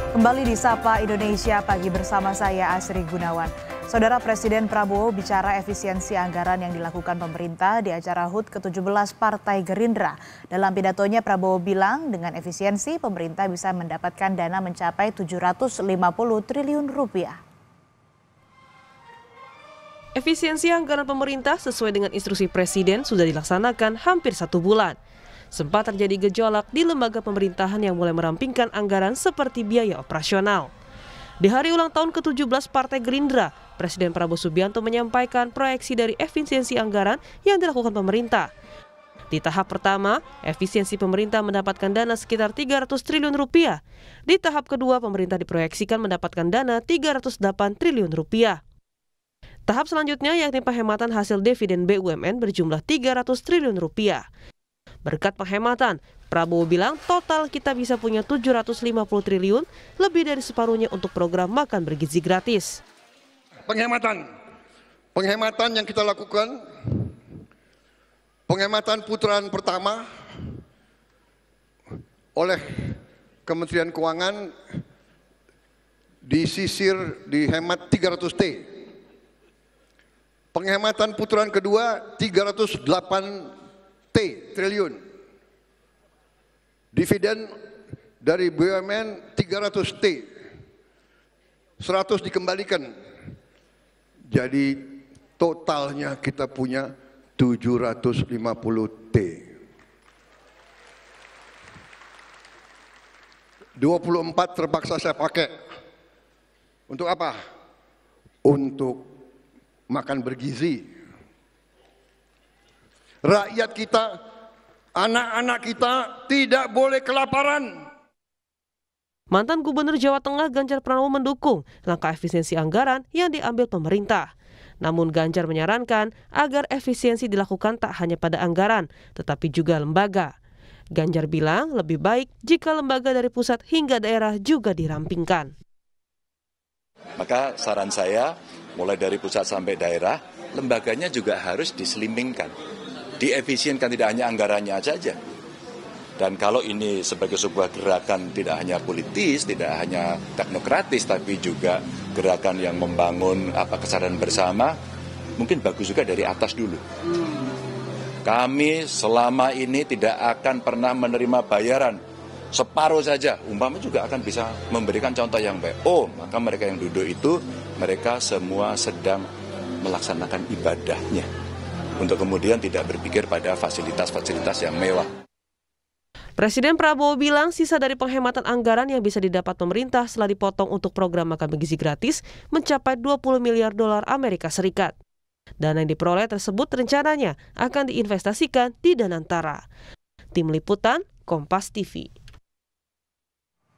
Kembali di Sapa Indonesia Pagi bersama saya Asri Gunawan. Saudara Presiden Prabowo bicara efisiensi anggaran yang dilakukan pemerintah di acara HUT ke-17 Partai Gerindra. Dalam pidatonya Prabowo bilang dengan efisiensi pemerintah bisa mendapatkan dana mencapai 750 triliun rupiah. Efisiensi anggaran pemerintah sesuai dengan instruksi Presiden sudah dilaksanakan hampir 1 bulan. Sempat terjadi gejolak di lembaga pemerintahan yang mulai merampingkan anggaran seperti biaya operasional. Di hari ulang tahun ke-17 Partai Gerindra, Presiden Prabowo Subianto menyampaikan proyeksi dari efisiensi anggaran yang dilakukan pemerintah. Di tahap pertama, efisiensi pemerintah mendapatkan dana sekitar 300 triliun rupiah. Di tahap kedua, pemerintah diproyeksikan mendapatkan dana 308 triliun rupiah. Tahap selanjutnya yakni penghematan hasil dividen BUMN berjumlah 300 triliun rupiah. Berkat penghematan, Prabowo bilang total kita bisa punya 750 triliun, lebih dari separuhnya untuk program makan bergizi gratis. Penghematan yang kita lakukan, penghematan putaran pertama oleh Kementerian Keuangan disisir dihemat 300 T. Penghematan putaran kedua 308 triliun. Dividen dari BUMN 300 T. 100 dikembalikan. Jadi totalnya kita punya 750 T. 24 terpaksa saya pakai. Untuk apa? Untuk makan bergizi. Rakyat kita, anak-anak kita tidak boleh kelaparan. Mantan Gubernur Jawa Tengah Ganjar Pranowo mendukung langkah efisiensi anggaran yang diambil pemerintah. Namun Ganjar menyarankan agar efisiensi dilakukan tak hanya pada anggaran, tetapi juga lembaga. Ganjar bilang lebih baik jika lembaga dari pusat hingga daerah juga dirampingkan. Maka saran saya, mulai dari pusat sampai daerah, lembaganya juga harus diselimbingkan. Diefisienkan, tidak hanya anggarannya saja. Dan kalau ini sebagai sebuah gerakan tidak hanya politis, tidak hanya teknokratis, tapi juga gerakan yang membangun kesadaran bersama, mungkin bagus juga dari atas dulu. Kami selama ini tidak akan pernah menerima bayaran separuh saja, umpama juga akan bisa memberikan contoh yang baik. Oh, maka mereka yang duduk itu, mereka semua sedang melaksanakan ibadahnya. Untuk kemudian tidak berpikir pada fasilitas-fasilitas yang mewah. Presiden Prabowo bilang sisa dari penghematan anggaran yang bisa didapat pemerintah setelah dipotong untuk program makan bergizi gratis mencapai 20 miliar dolar Amerika Serikat. Dana yang diperoleh tersebut rencananya akan diinvestasikan di Danantara. Tim Liputan, Kompas TV.